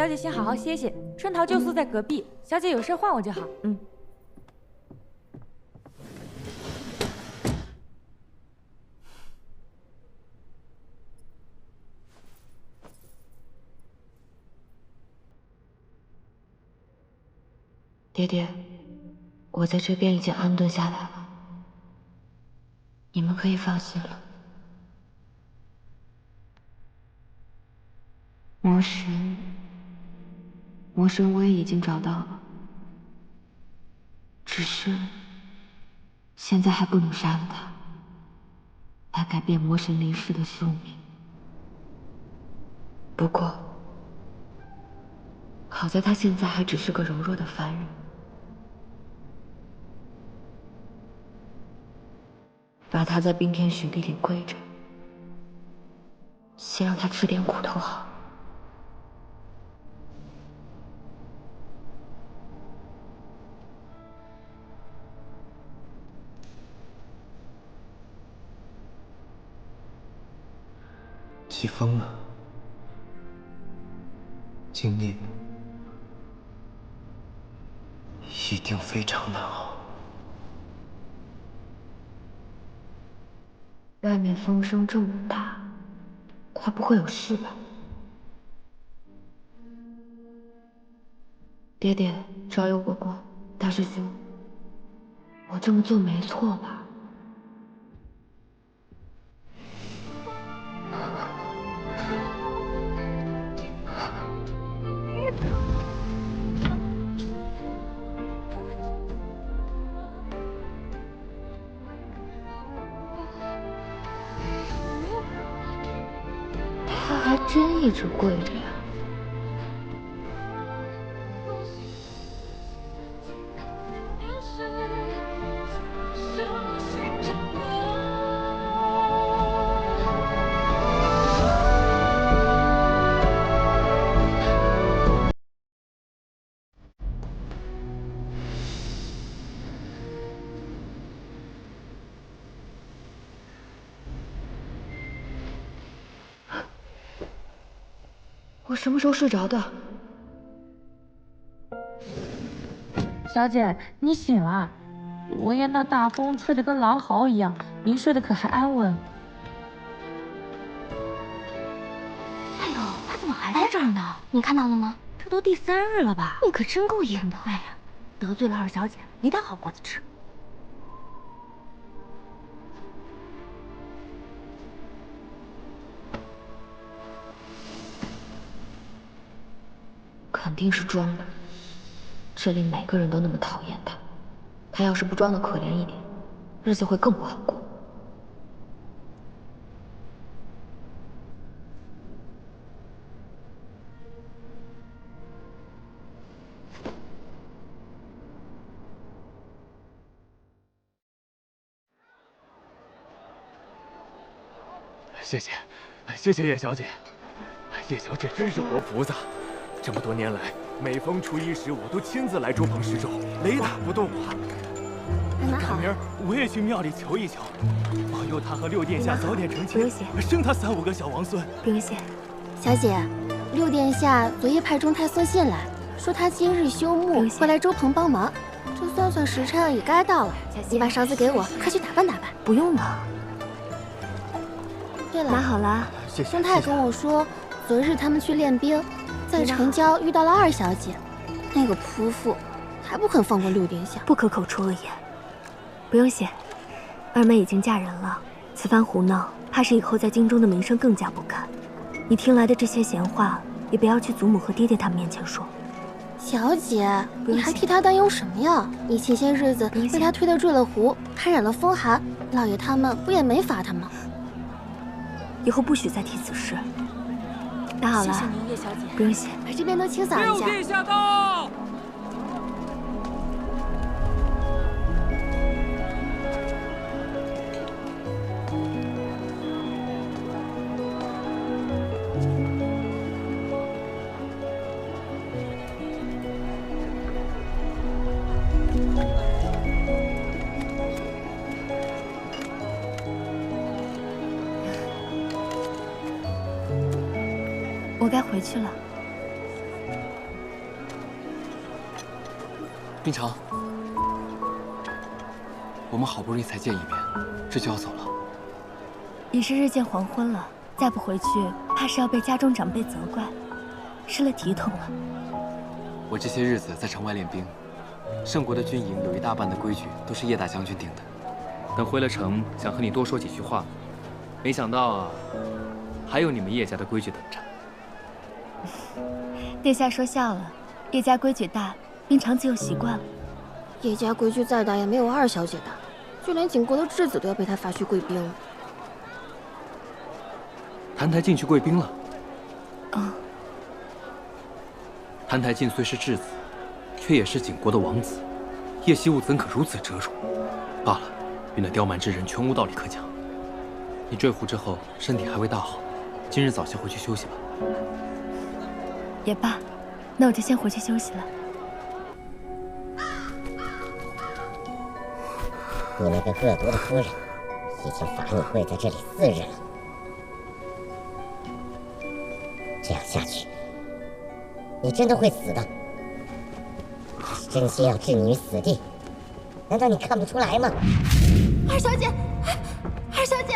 小姐先好好歇歇，春桃就宿在隔壁，小姐有事唤我就好。爹爹，我在这边已经安顿下来了，你们可以放心了。魔神我也已经找到了，只是现在还不能杀了他，来改变魔神离世的宿命。不过，好在他现在还只是个柔弱的凡人，把他在冰天雪地里跪着，先让他吃点苦头好。起风了，今年一定非常难熬。外面风声这么大，他不会有事吧？爹爹，少有果果，大师兄，我这么做没错吧？他还真一直跪着呀。我什么时候睡着的？小姐，你醒了？昨夜那大风吹得跟狼嚎一样，您睡得可还安稳？哎呦，他怎么还在这儿呢？你看到了吗？这都第3日了吧？你可真够硬的！哎呀，得罪了二小姐，没点好果子吃。肯定是装的。这里每个人都那么讨厌他，他要是不装的可怜一点，日子会更不好过。谢谢，谢谢叶小姐。叶小姐真是活菩萨，这么多年来，每逢初一时，我都亲自来粥棚施粥，雷打不动啊。赶明儿我也去庙里求一求，保佑他和六殿下早点成亲，生他3、5个小王孙。不用谢，小姐，六殿下昨夜派中太送信来，说他今日休沐，会来粥棚帮忙。这算算时辰也该到了，你把勺子给我，快去打扮打扮。不用了。对了，拿好了。中太跟我说，昨日他们去练兵，在城郊遇到了二小姐，那个泼妇还不肯放过六殿下，不可口出恶言。不用谢，二妹已经嫁人了，此番胡闹，怕是以后在京中的名声更加不堪。你听来的这些闲话，也不要去祖母和爹爹他们面前说。小姐，你还替他担忧什么呀？你前些日子被他推得坠了湖，还染了风寒，老爷他们不也没罚他吗？以后不许再提此事。打好了，谢谢您，叶小姐。不用谢，把这边都清扫一下。六殿下到。我该回去了。冰城，我们好不容易才见一面，这就要走了。已是日渐黄昏了，再不回去，怕是要被家中长辈责怪，失了体统了。我这些日子在城外练兵，圣国的军营有一大半的规矩都是叶大将军定的。等回了城，想和你多说几句话，没想到啊，还有你们叶家的规矩等着。殿下说笑了，叶家规矩大，冰长自有习惯了。叶家规矩再大也没有二小姐大，就连景国的质子都要被她发去贵宾了。澹台烬去贵宾了。哦。澹台烬虽是质子，却也是景国的王子，叶惜物怎可如此折辱？罢了，与那刁蛮之人全无道理可讲。你坠湖之后身体还未大好，今日早些回去休息吧。也罢，那我就先回去休息了。你那个恶毒的夫人，已经罚你跪在这里4日了。这样下去，你真的会死的。他是真心要置你于死地，难道你看不出来吗？二小姐，二小姐。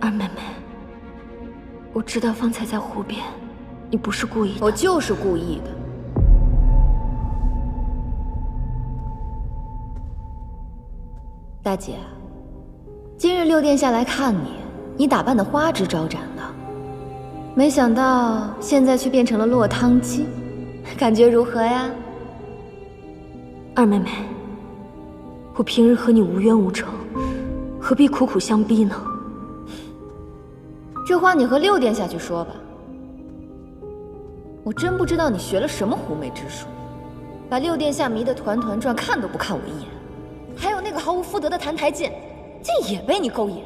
二妹妹，我知道方才在湖边，你不是故意的。我就是故意的。大姐，今日六殿下来看你，你打扮的花枝招展的，没想到现在却变成了落汤鸡，感觉如何呀？二妹妹，我平日和你无冤无仇，何必苦苦相逼呢？这话你和六殿下去说吧。我真不知道你学了什么狐媚之术，把六殿下迷得团团转，看都不看我一眼。还有那个毫无夫德的澹台烬，竟也被你勾引。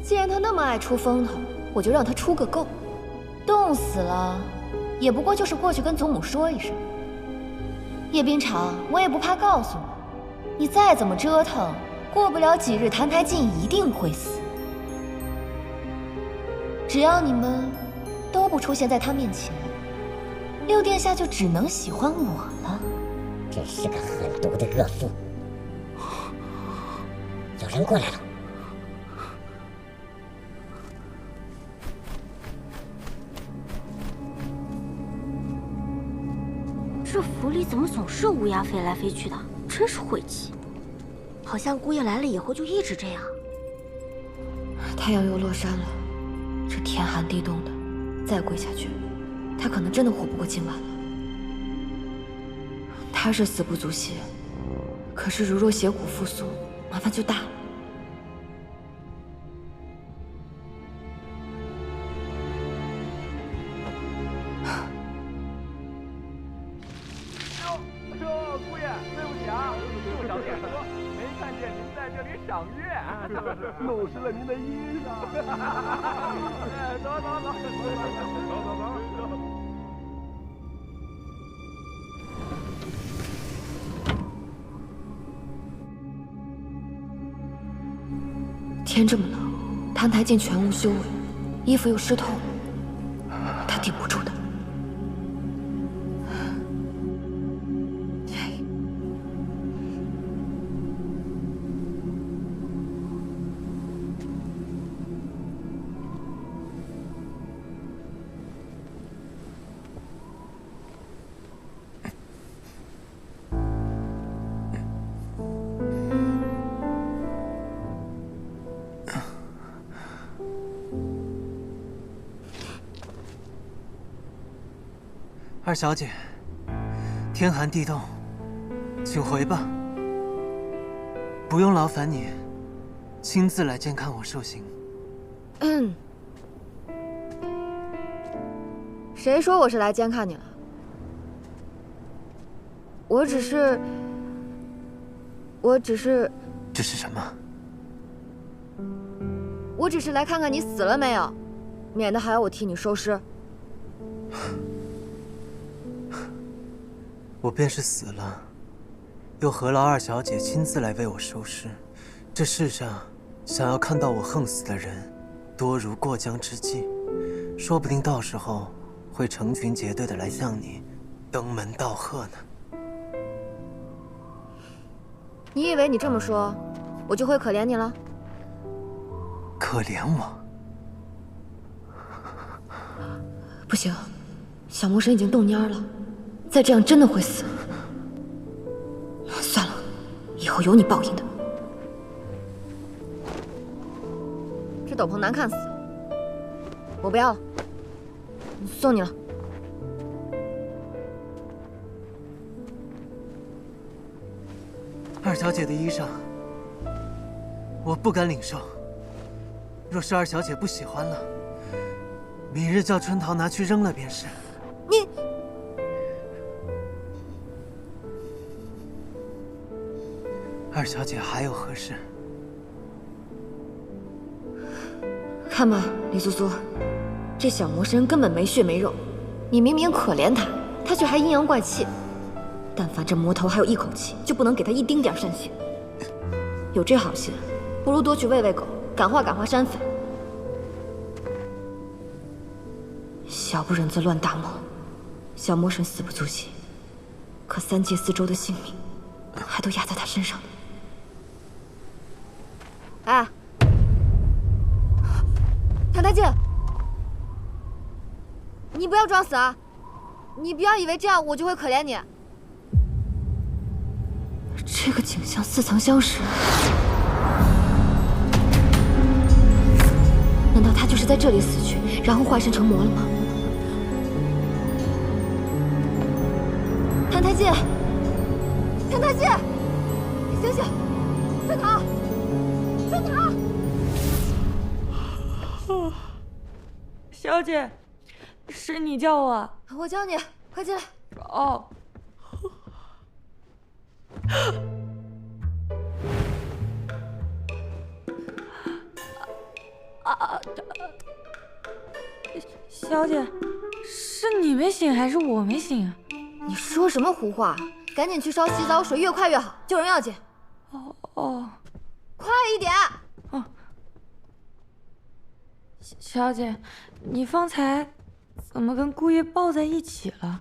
既然他那么爱出风头，我就让他出个够。冻死了，也不过就是过去跟祖母说一声。叶冰长，我也不怕告诉你，你再怎么折腾，过不了几日，澹台烬一定会死。只要你们都不出现在他面前，六殿下就只能喜欢我了。真是个狠毒的恶妇！有人过来了。这府里怎么总是乌鸦飞来飞去的？真是晦气。好像姑爷来了以后就一直这样。太阳又落山了，这天寒地冻的，再跪下去，他可能真的活不过今晚了。他是死不足惜，可是如若血骨复苏，麻烦就大了。姑爷，对不起啊，不小心说，没看见您在这里赏月，弄湿了您的衣裳。走。天这么冷，澹台烬全无修为，衣服又湿透，他顶不住的。二小姐，天寒地冻，请回吧。不用劳烦你亲自来监看我受刑。谁说我是来监看你了？我只是……这是什么？我只是来看看你死了没有，免得还要我替你收尸。我便是死了，又何劳二小姐亲自来为我收尸？这世上想要看到我横死的人，多如过江之鲫。说不定到时候会成群结队的来向你登门道贺呢。你以为你这么说，我就会可怜你了？可怜我？不行，小魔神已经动蔫了，再这样真的会死。算了，以后有你报应的。这斗篷难看死了，我不要了，送你了。二小姐的衣裳，我不敢领受。若是二小姐不喜欢了，明日叫春桃拿去扔了便是。你，二小姐还有何事？看吧，李苏苏，这小魔神根本没血没肉，你明明可怜他，他却还阴阳怪气。但凡这魔头还有一口气，就不能给他一丁点善心。有这好心，不如多去喂喂狗，感化感化山匪。小不忍则乱大谋，小魔神死不足惜，可3界4周的性命，还都压在他身上呢。哎，谭太剑，你不要装死啊！你不要以为这样我就会可怜你。这个景象似曾相识，难道他就是在这里死去，然后化身成魔了吗？谭太剑，谭太剑，醒醒！春桃，春桃！小姐，是你叫我？我叫你，快进来。哦。小姐，是你没醒还是我没醒啊？你说什么胡话？赶紧去烧洗澡水，越快越好，救人要紧。哦，快一点！哦，小姐，你方才怎么跟姑爷抱在一起了？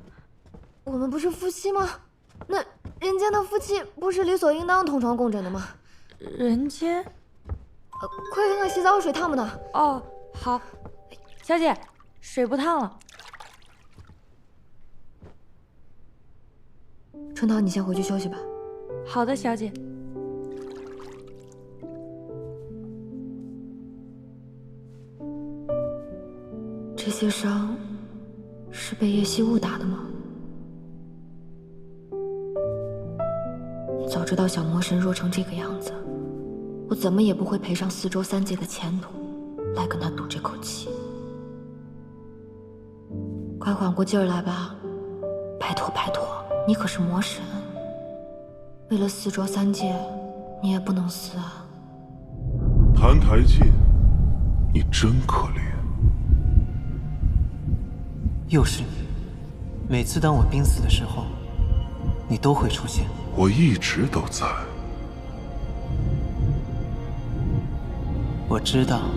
我们不是夫妻吗？那人间的夫妻不是理所应当同床共枕的吗？人间？快看看洗澡水烫不烫？哦，好。小姐，水不烫了。春桃，你先回去休息吧。好的，小姐。这些伤是被叶夕雾打的吗？早知道小魔神弱成这个样子，我怎么也不会赔上4周3界的前途，来跟他赌这口气。快缓过劲儿来吧，拜托拜托，你可是魔神，为了4周3界，你也不能死啊！谭台烬，你真可怜。又是你，每次当我濒死的时候，你都会出现。我一直都在。我知道，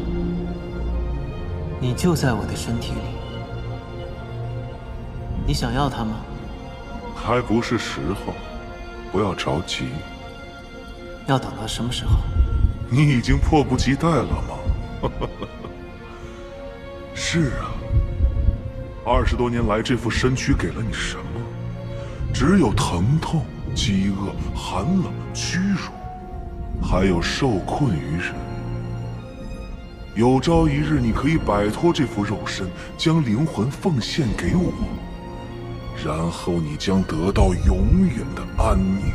你就在我的身体里。你想要它吗？还不是时候，不要着急。要等到什么时候？你已经迫不及待了吗？是啊，20多年来，这副身躯给了你什么？只有疼痛、饥饿、寒冷、屈辱，还有受困于人。有朝一日，你可以摆脱这副肉身，将灵魂奉献给我，然后你将得到永远的安宁。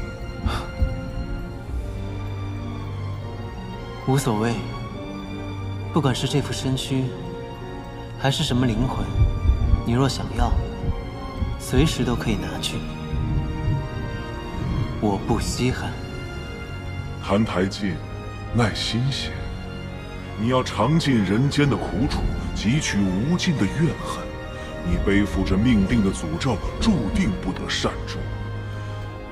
无所谓，不管是这副身躯，还是什么灵魂，你若想要，随时都可以拿去。我不稀罕。谭台烬，耐心些。你要尝尽人间的苦楚，汲取无尽的怨恨。你背负着命定的诅咒，注定不得善终。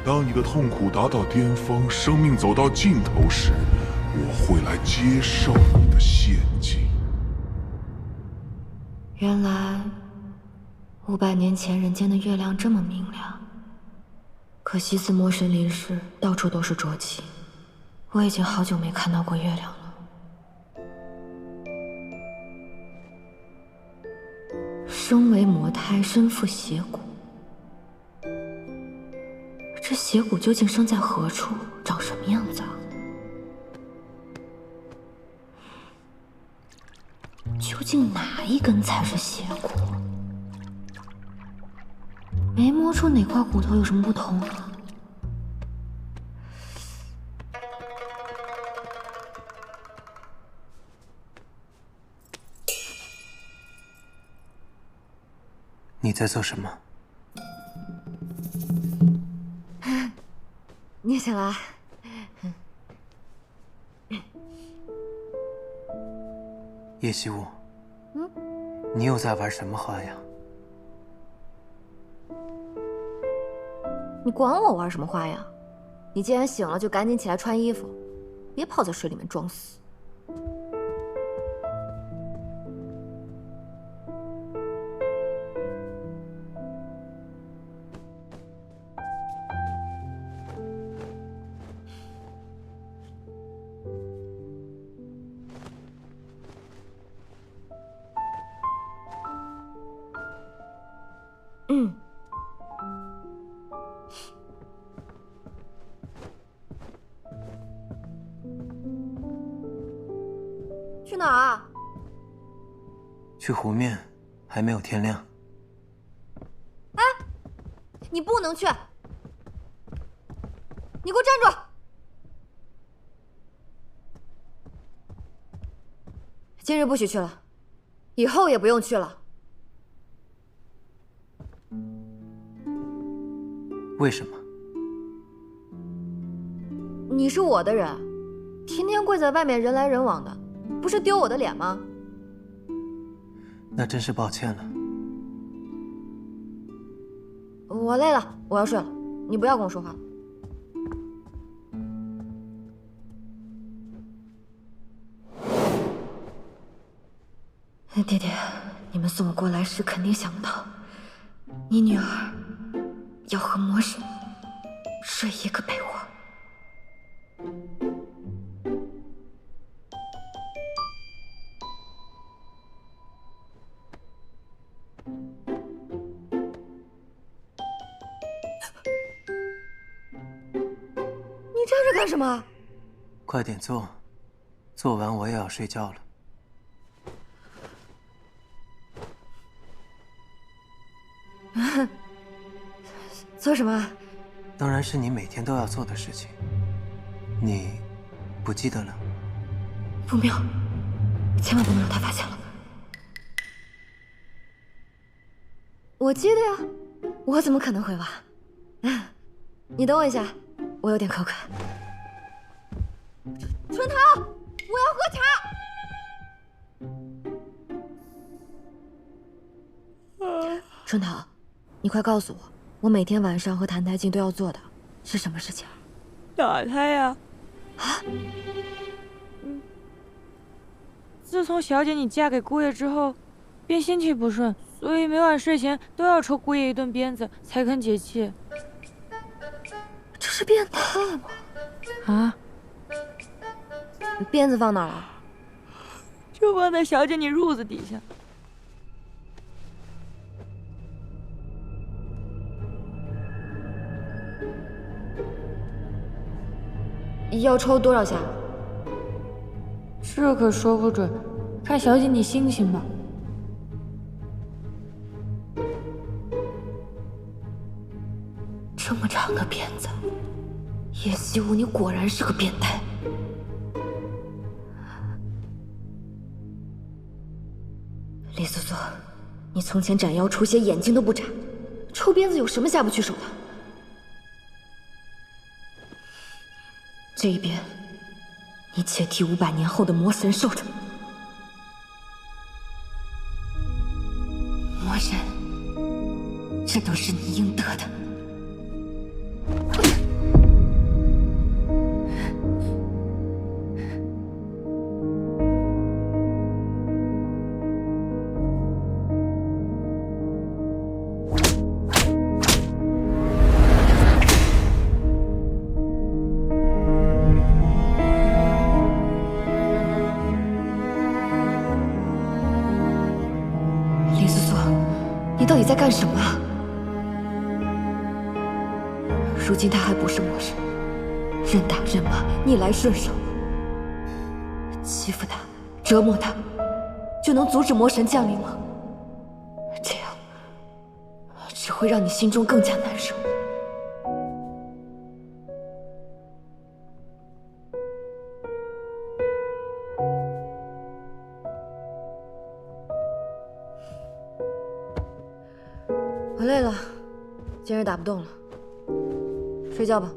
当你的痛苦达到巅峰，生命走到尽头时，我会来接受你的献祭。原来500年前人间的月亮这么明亮。可惜自魔神离世，到处都是浊气，我已经好久没看到过月亮了。生为魔胎，身负邪骨。这邪骨究竟生在何处，长什么样子啊？究竟哪一根才是邪骨？没摸出哪块骨头有什么不同啊？你在做什么？你醒了？叶希雾，你又在玩什么花样？你管我玩什么花样？你既然醒了，就赶紧起来穿衣服，别泡在水里面装死。去哪儿啊？去湖面，还没有天亮。哎，你不能去！你给我站住！今日不许去了，以后也不用去了。为什么？你是我的人，天天跪在外面人来人往的，不是丢我的脸吗？那真是抱歉了。我累了，我要睡了，你不要跟我说话。爹爹，你们送我过来时肯定想不到，你女儿要和魔神睡一个被窝。你站着干什么？快点做，做完我也要睡觉了。做什么？当然是你每天都要做的事情。你不记得了？不妙，千万不能让他发现了。我记得呀，我怎么可能会忘？你等我一下，我有点口渴。春桃，我要喝茶。春桃，你快告诉我每天晚上和谭台静都要做的是什么事情？打他呀！啊？自从小姐你嫁给姑爷之后，便心气不顺，所以每晚睡前都要抽姑爷一顿鞭子才肯解气。这是变态吗？啊？鞭子放哪儿了？就放在小姐你褥子底下。要抽多少下？这可说不准，看小姐你心情吧。这么长的鞭子，叶希雾，你果然是个变态。李素素，你从前斩妖除邪，眼睛都不眨，抽鞭子有什么下不去手的？这一鞭，你且替500年后的魔神受着。魔神，这都是你应得的。干什么啊？如今他还不是魔神，任打任骂，逆来顺受，欺负他，折磨他，就能阻止魔神降临吗？这样只会让你心中更加难受。我累了，今日打不动了，睡觉吧。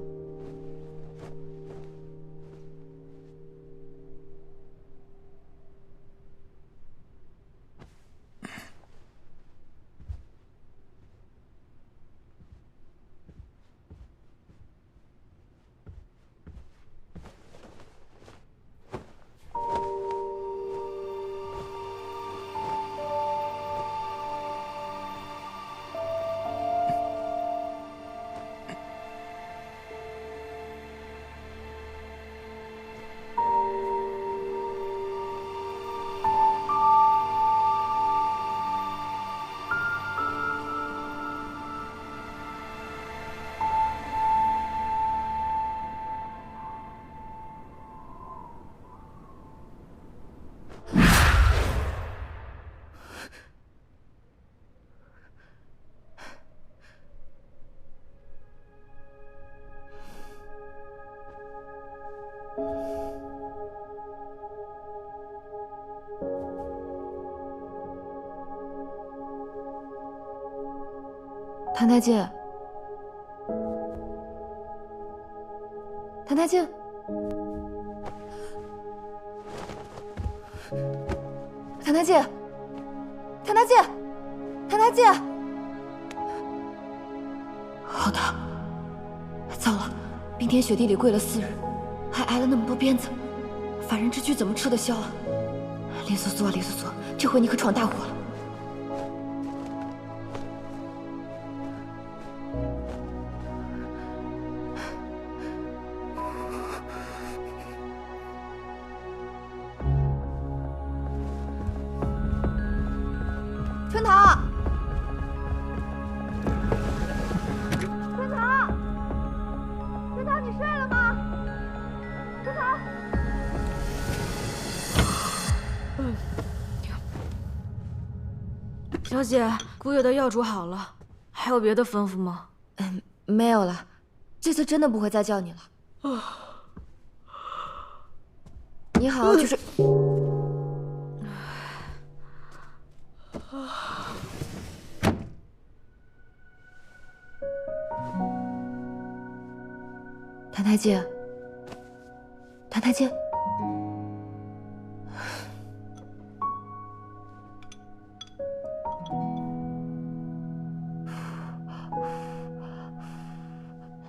谭太介，谭太介，谭太介，谭太介，谭太介，好大！糟了，冰天雪地里跪了4日，还挨了那么多鞭子，凡人之躯怎么吃得消啊？林素素啊，林素素，这回你可闯大祸了！春桃，春桃，春桃，你睡了吗？春桃，小姐，姑爷的药煮好了，还有别的吩咐吗？没有了，这次真的不会再叫你了。你好好去睡。谭太介，谭太介，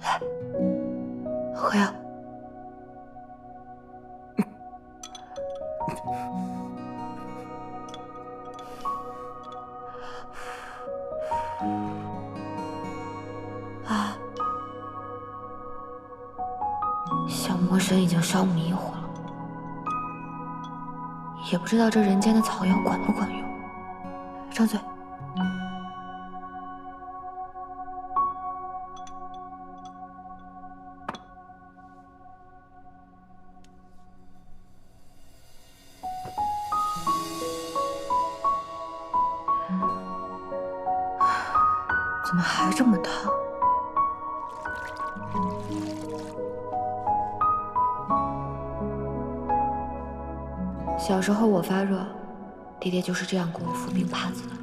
来，回啊！啊！小魔神已经烧迷糊了，也不知道这人间的草药管不管用。张嘴。怎么还这么烫？小时候我发热，爹爹就是这样给我敷冰帕子的。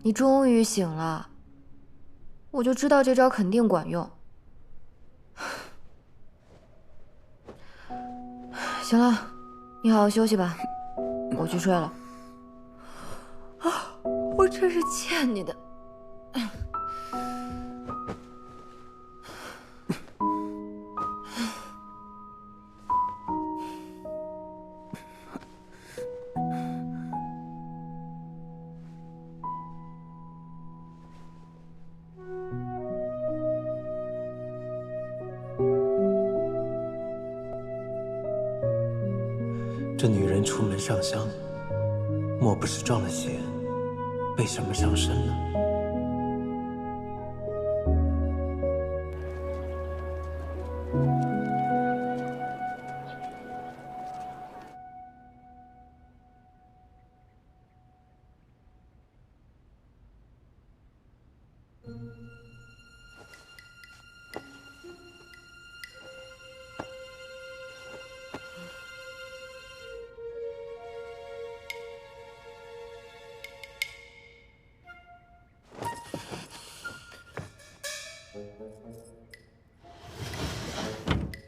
你终于醒了，我就知道这招肯定管用。行了，你好好休息吧，我去睡了。啊，我真是欠你的。这女人出门上香，莫不是撞了邪，被什么上身了？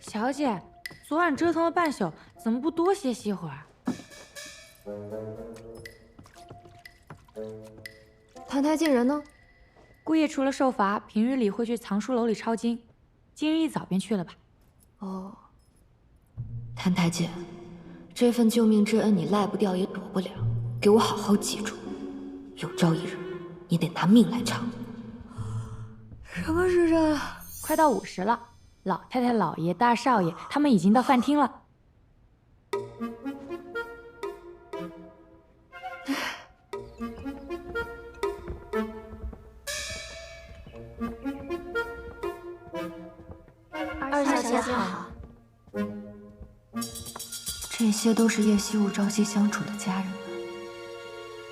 小姐，昨晚折腾了半宿，怎么不多歇息会儿？澹台见人呢？姑爷除了受罚，平日里会去藏书楼里抄经，今日一早便去了吧？哦，澹台姐，这份救命之恩你赖不掉也躲不了，给我好好记住，有朝一日你得拿命来偿。什么时辰？快到50了。老太太、老爷、大少爷，他们已经到饭厅了。二小姐好。这些都是叶惜雾朝夕相处的家人们，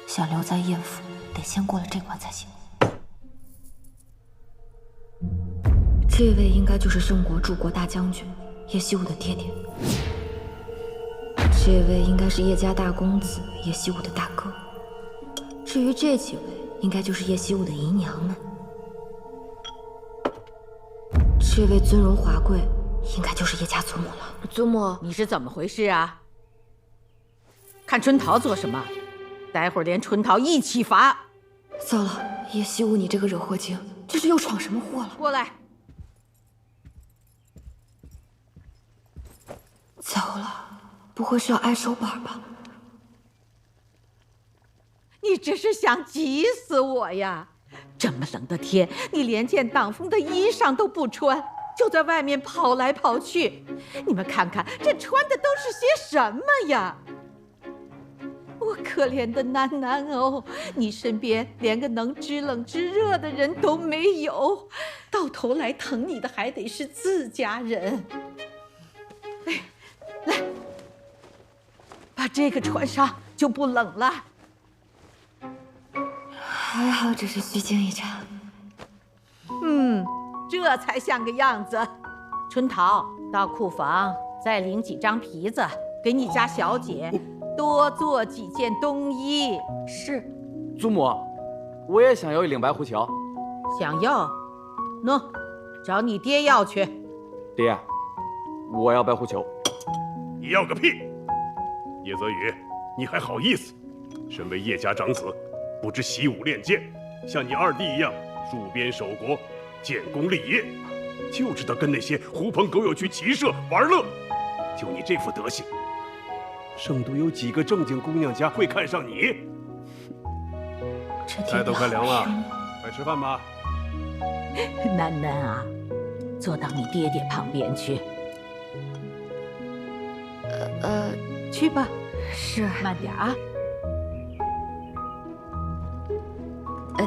想留在叶府，得先过了这关才行。这位应该就是圣国柱国大将军叶惜雾的爹爹，这位应该是叶家大公子叶惜雾的大哥，至于这几位，应该就是叶惜雾的姨娘们。这位尊荣华贵，应该就是叶家祖母了。祖母，你是怎么回事啊？看春桃做什么？待会儿连春桃一起罚。糟了，叶惜雾，你这个惹祸精，这是又闯什么祸了？过来。糟了，不会是要挨手板吧？你这是想急死我呀！这么冷的天，你连件挡风的衣裳都不穿，就在外面跑来跑去。你们看看，这穿的都是些什么呀？我可怜的楠楠哦，你身边连个能知冷知热的人都没有，到头来疼你的还得是自家人。哎，来，把这个穿上就不冷了。还好只是虚惊一场。这才像个样子。春桃，到库房再领几张皮子，给你家小姐多做几件冬衣。是。祖母，我也想要一领白狐裘。想要？喏，找你爹要去。爹，我要白狐裘。你要个屁！叶泽宇，你还好意思？身为叶家长子，不知习武练剑，像你二弟一样戍边守国、建功立业，就知道跟那些狐朋狗友去骑射玩乐。就你这副德行，圣都有几个正经姑娘家会看上你？菜都快凉了，快吃饭吧。楠楠啊，坐到你爹爹旁边去。去吧。是。慢点啊。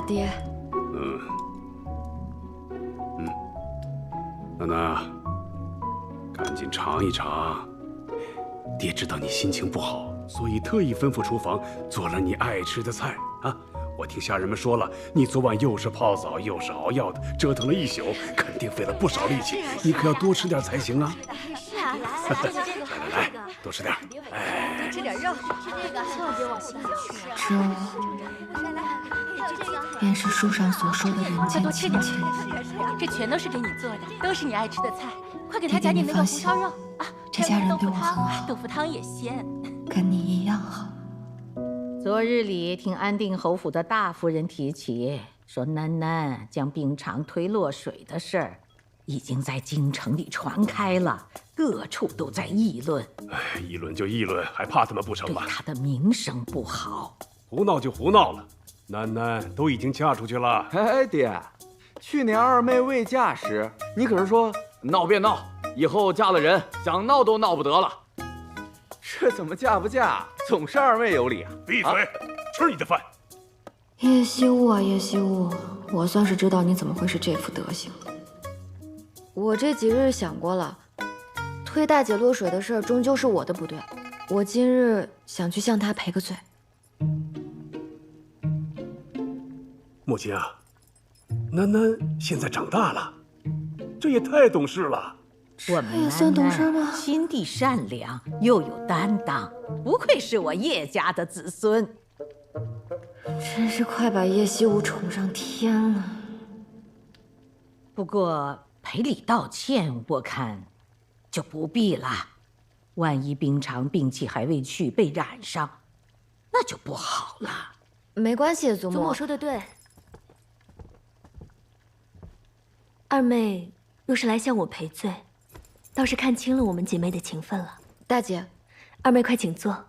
爹。楠楠，赶紧尝一尝。爹知道你心情不好，所以特意吩咐厨房做了你爱吃的菜啊。我听下人们说了，你昨晚又是泡澡又是熬药的，折腾了一宿，肯定费了不少力气。你可要多吃点才行啊！是啊，来，多吃点，哎，多吃点肉，吃这个，千万别往心里去。这便是书上所说的人间亲情。这全都是给你做的，都是你爱吃的菜，快给他加点那个红烧肉啊！这家人对我很好，豆腐汤也鲜，跟你一样好。昨日里听安定侯府的大夫人提起，说楠楠将病床推落水的事儿，已经在京城里传开了，各处都在议论。哎，议论就议论，还怕他们不成吗？对他的名声不好。胡闹就胡闹了，楠楠都已经嫁出去了。哎，爹，去年二妹未嫁时，你可是说闹便闹，以后嫁了人想闹都闹不得了。这怎么嫁不嫁，总是二位有理啊！闭嘴，吃你的饭。叶惜雾啊，叶惜雾，我算是知道你怎么会是这副德行。我这几日想过了，推大姐落水的事儿终究是我的不对，我今日想去向她赔个罪。莫青啊，楠楠现在长大了，这也太懂事了。我们也算懂事吗？心地善良，又有担当，不愧是我叶家的子孙。真是快把叶惜雾宠上天了。不过赔礼道歉，我看就不必了。万一冰长病气还未去，被染上，那就不好了。没关系，祖母。祖母说的对。二妹若是来向我赔罪，倒是看清了我们姐妹的情分了。大姐，二妹快请坐。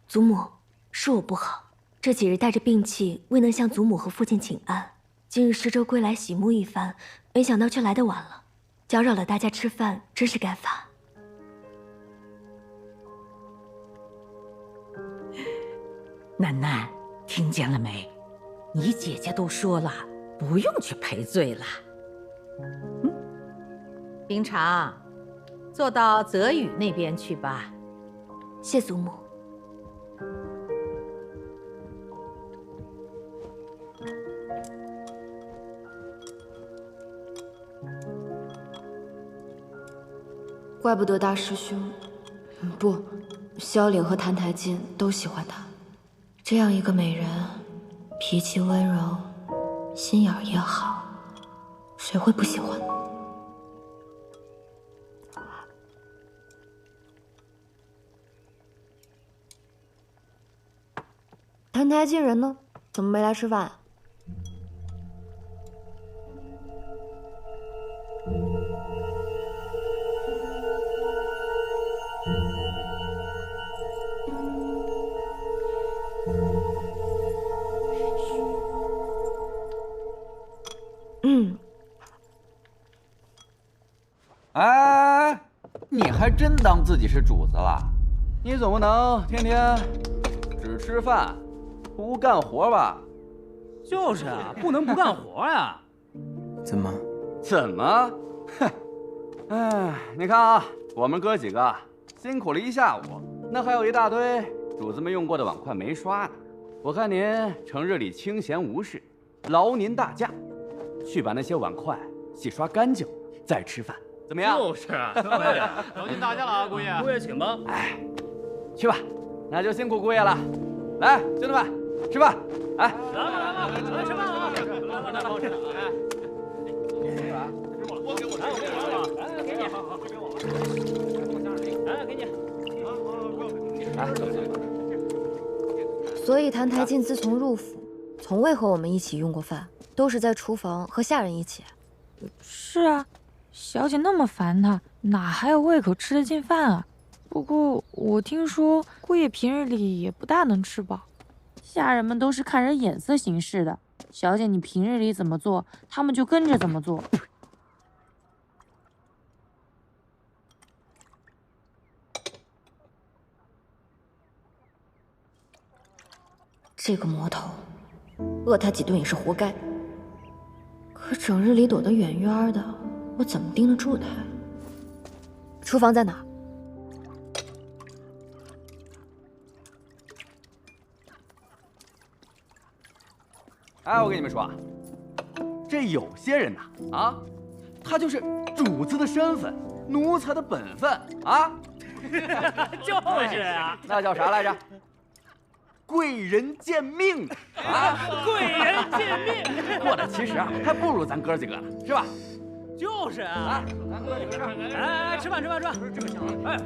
祖母，是我不好，这几日带着病气，未能向祖母和父亲请安。今日施粥归来洗沐一番，没想到却来得晚了，搅扰了大家吃饭，真是该罚。楠楠，听见了没？你姐姐都说了，不用去赔罪了。冰长，坐到泽宇那边去吧。谢祖母。怪不得大师兄，不，萧岭和谭台烬都喜欢她。这样一个美人，脾气温柔，心眼儿也好，谁会不喜欢呢？谭台烬人呢？怎么没来吃饭？哎，你还真当自己是主子了？你总不能天天只吃饭不干活吧？就是啊，不能不干活呀。怎么？哼！哎，你看啊，我们哥几个辛苦了一下午，那还有一大堆主子们用过的碗筷没刷呢。我看您成日里清闲无事，劳您大驾，去把那些碗筷洗刷干净，再吃饭。怎么样？就是啊，对呀，劳您大驾了啊，姑爷。姑爷请吧。哎，去吧，那就辛苦姑爷了。来，兄弟们，吃饭！哎，来，吃饭啊！来，包吃。哎，我给我，来，给你，好，给我，哎，给你。所以谭台烬自从入府，从未和我们一起用过饭，都是在厨房和下人一起。是啊，小姐那么烦他，哪还有胃口吃得进饭啊？不过我听说姑爷平日里也不大能吃饱，下人们都是看人眼色行事的。小姐你平日里怎么做，他们就跟着怎么做。这个魔头，饿他几顿也是活该。可整日里躲得远远的，我怎么盯得住他？厨房在哪儿？哎，我跟你们说啊，这有些人呐，他就是主子的身份，奴才的本分啊。就是啊，那叫啥来着？贵人见命啊！贵人见命，过得其实啊，还不如咱哥几个呢，是吧？就是啊，咱哥几个哎，吃饭，这个香，哎，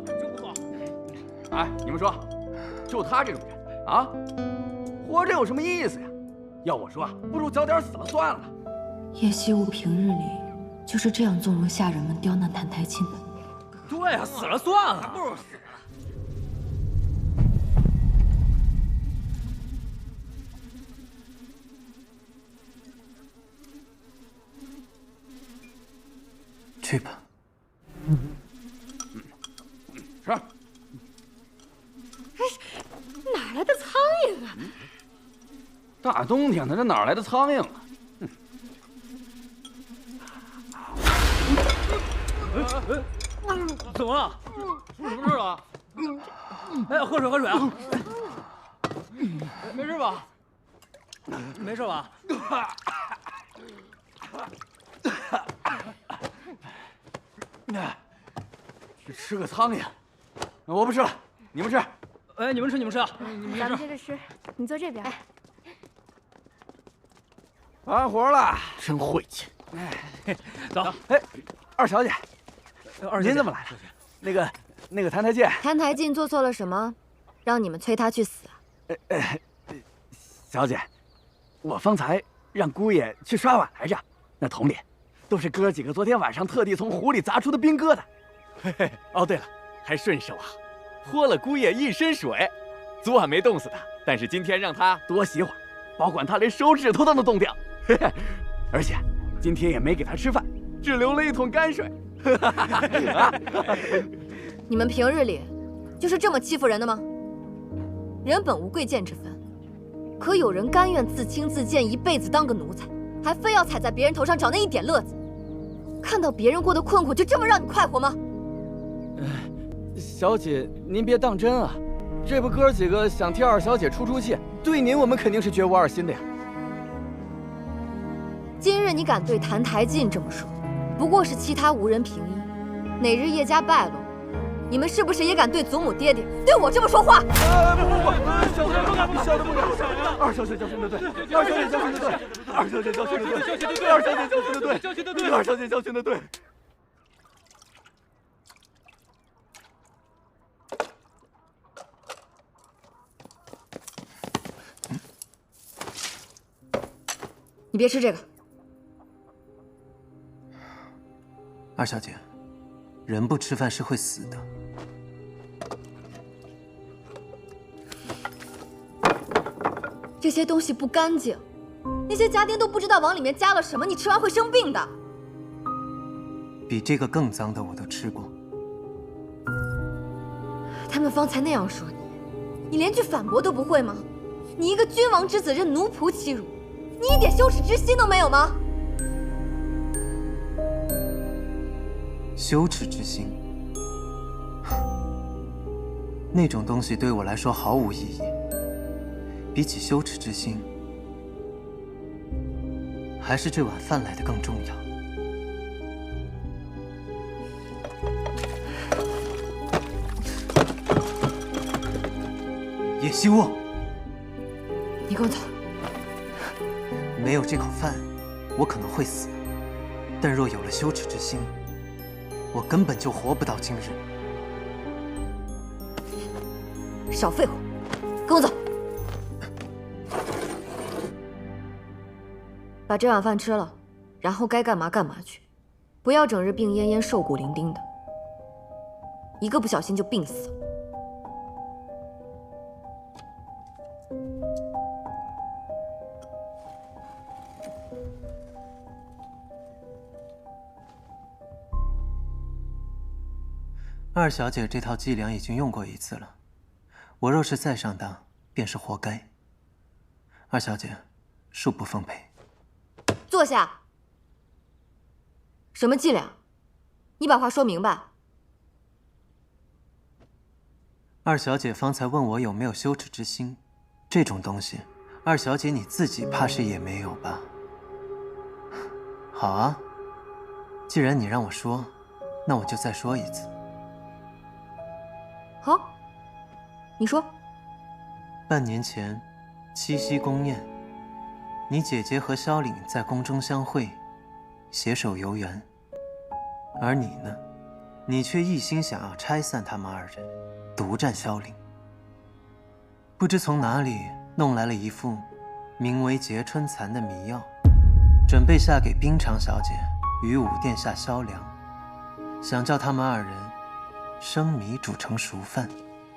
真不错。哎，你们说，就他这种人啊，活着有什么意思呀？要我说啊，不如早点死了算了。叶惜雾平日里就是这样纵容下人们刁难谭台烬的。对啊，死了算了，还不如死了。去吧。吃。大冬天的，这哪来的苍蝇啊？怎么了？出什么事了？哎，喝水啊！没事吧？没事吧？去吃个苍蝇，我不吃了，你们吃。哎，你们吃。咱们接着吃，你坐这边。完活了，真晦气。走。哎，二小姐，您怎么来了？那个谭台烬，谭台烬做错了什么，让你们催他去死啊？小姐，我方才让姑爷去刷碗来着，那桶里都是哥几个昨天晚上特地从湖里砸出的冰疙瘩。嘿嘿，哦对了，还顺手啊，泼了姑爷一身水。昨晚没冻死他，但是今天让他多洗会儿，保管他连手指头都能冻掉。嘿嘿，而且今天也没给他吃饭，只留了一桶泔水。你们平日里就是这么欺负人的吗？人本无贵贱之分，可有人甘愿自轻自贱，一辈子当个奴才，还非要踩在别人头上找那一点乐子？看到别人过得困苦，就这么让你快活吗？小姐，您别当真啊，这不哥几个想替二小姐出气，对您我们肯定是绝无二心的呀。今日你敢对谭台烬这么说，不过是其他无人凭依。哪日叶家败落，你们是不是也敢对祖母爹爹对我这么说话？不，小的不敢，二小姐教训的对，二小姐教训的对，二小姐教训的对，二小姐教训的对，二小姐教训的对。你别吃这个。二小姐，人不吃饭是会死的。这些东西不干净，那些家丁都不知道往里面加了什么，你吃完会生病的。比这个更脏的我都吃过。他们方才那样说你，你连句反驳都不会吗？你一个君王之子任奴仆欺辱，你一点羞耻之心都没有吗？羞耻之心，那种东西对我来说毫无意义。比起羞耻之心，还是这碗饭来的更重要。叶希沃，你给我走！没有这口饭，我可能会死；但若有了羞耻之心，我根本就活不到今日。少废话，跟我走！把这碗饭吃了，然后该干嘛干嘛去，不要整日病恹恹、瘦骨伶仃的，一个不小心就病死了。二小姐这套伎俩已经用过一次了，我若是再上当，便是活该。二小姐，恕不奉陪。坐下。什么伎俩？你把话说明白。二小姐方才问我有没有羞耻之心，这种东西，二小姐你自己怕是也没有吧？好啊，既然你让我说，那我就再说一次。好，你说。半年前，七夕宫宴，你姐姐和萧凛在宫中相会，携手游园。而你呢，你却一心想要拆散他们二人，独占萧凛。不知从哪里弄来了一副名为结春蚕的迷药，准备下给冰长小姐与武殿下萧良，想叫他们二人生米煮成熟饭。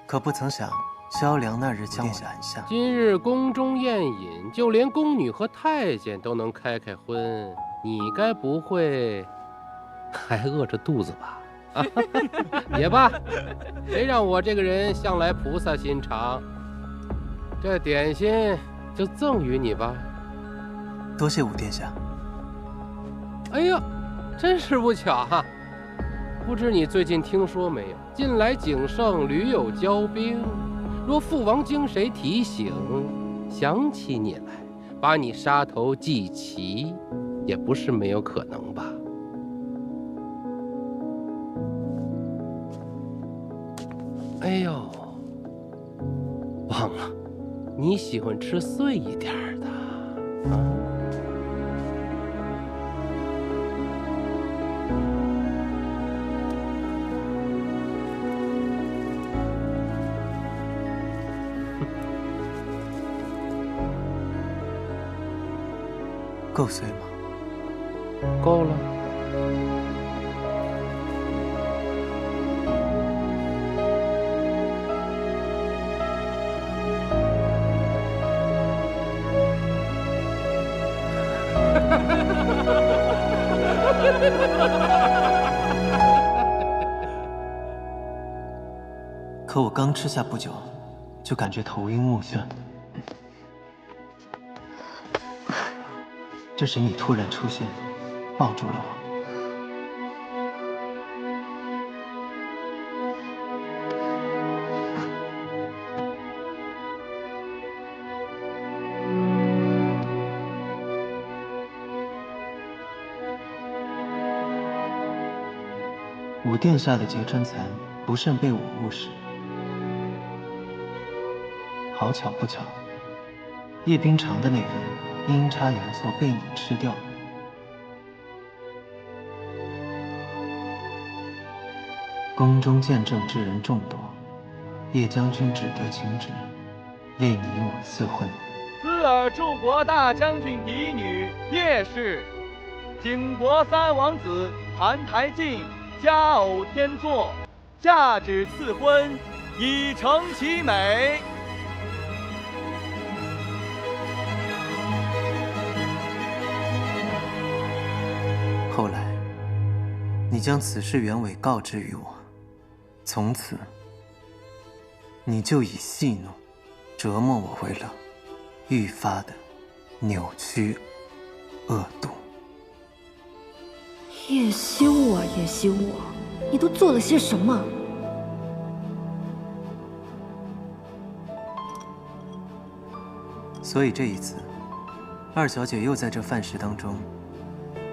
可不曾想，萧良那日将我拦下。今日宫中宴饮，就连宫女和太监都能开荤，你该不会还饿着肚子吧？也罢，谁让我这个人向来菩萨心肠，这点心就赠予你吧。多谢武殿下。哎呀，真是不巧哈！不知你最近听说没有？近来景盛屡有骄兵，若父王经谁提醒，想起你来，把你杀头祭旗，也不是没有可能吧？哎呦，忘了，你喜欢吃碎一点的啊。够碎吗？够了。可我刚吃下不久，就感觉头晕目眩。这时你突然出现，抱住了我。武殿下的劫川残不慎被我误食，好巧不巧，叶冰长的那份阴差阳错被你吃掉了。宫中见证之人众多，叶将军只得请旨，为你我赐婚。兹尔柱国大将军嫡女叶氏，景国三王子澹台烬佳偶天作，下旨赐婚，以成其美。后来，你将此事原委告知于我，从此，你就以戏弄、折磨我为乐，愈发的扭曲、恶毒。叶修啊，叶修啊，你都做了些什么？所以这一次，二小姐又在这饭食当中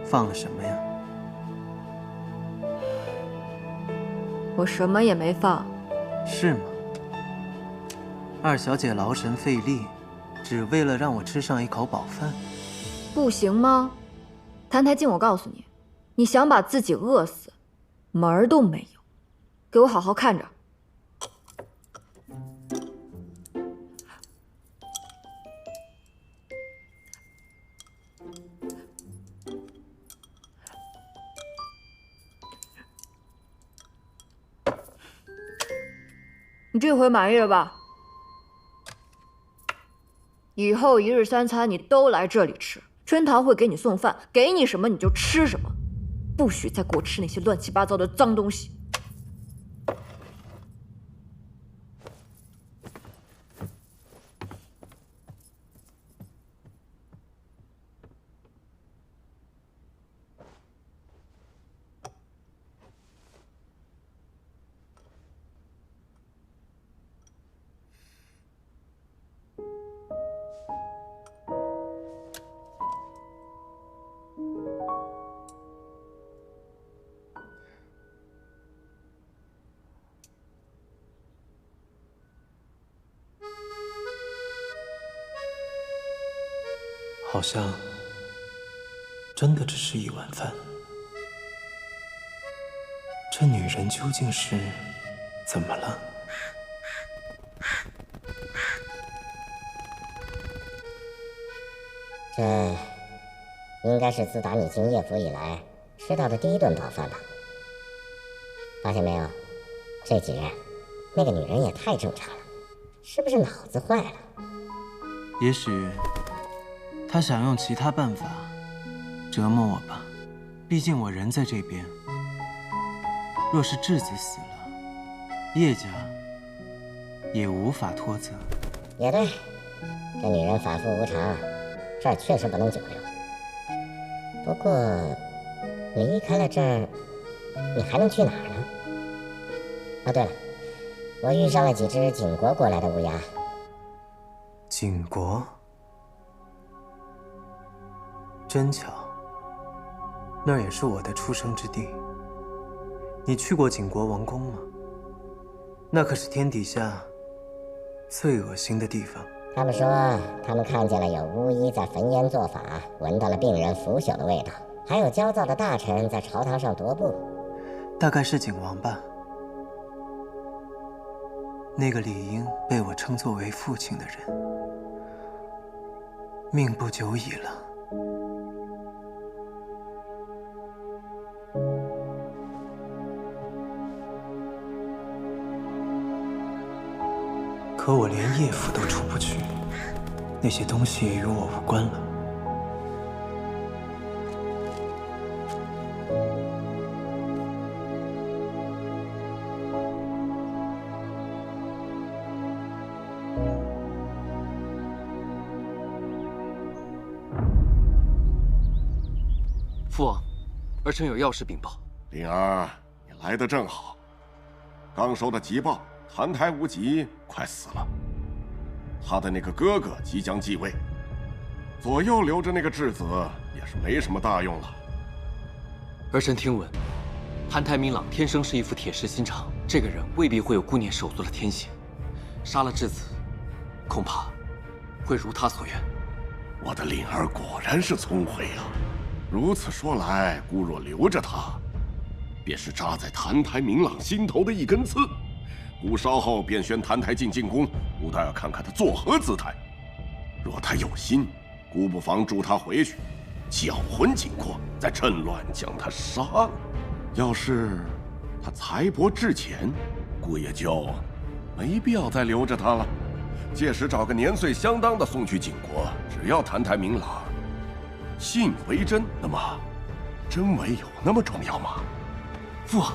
放了什么呀？我什么也没放。是吗？二小姐劳神费力，只为了让我吃上一口饱饭，不行吗？澹台烬，我告诉你，你想把自己饿死，门儿都没有。给我好好看着。你这回满意了吧？以后一日三餐你都来这里吃，春桃会给你送饭，给你什么你就吃什么，不许再给我吃那些乱七八糟的脏东西。好像真的只是一碗饭。这女人究竟是怎么了？这应该是自打你进叶府以来吃到的第一顿饱饭吧？发现没有，这几日那个女人也太正常了，是不是脑子坏了？也许她想用其他办法折磨我吧，毕竟我人在这边。若是质子死了，叶家也无法脱责。也对，这女人反复无常，这儿确实不能久留。不过，离开了这儿，你还能去哪儿呢？哦，对了，我遇上了几只景国过来的乌鸦。景国？真巧，那儿也是我的出生之地。你去过景国王宫吗？那可是天底下最恶心的地方。他们说，他们看见了有巫医在焚烟做法，闻到了病人腐朽的味道，还有焦躁的大臣在朝堂上踱步。大概是景王吧。那个理应被我称作为父亲的人，命不久矣了。可我连叶府都出不去，那些东西也与我无关了。父王，儿臣有要事禀报。灵儿，你来得正好。刚收到急报，澹台无极快死了，他的那个哥哥即将继位，左右留着那个质子也是没什么大用了。儿臣听闻，澹台明朗天生是一副铁石心肠，这个人未必会有顾念手足的天性。杀了质子，恐怕会如他所愿。我的灵儿果然是聪慧啊！如此说来，姑若留着他，便是扎在澹台明朗心头的一根刺。姑稍后便宣澹台烬进宫，姑倒要看看他作何姿态。若他有心，姑不妨助他回去，搅浑景国，再趁乱将他杀了。要是他才薄志浅，姑也就没必要再留着他了。届时找个年岁相当的送去景国，只要澹台明朗信为真，那么真伪有那么重要吗？父王。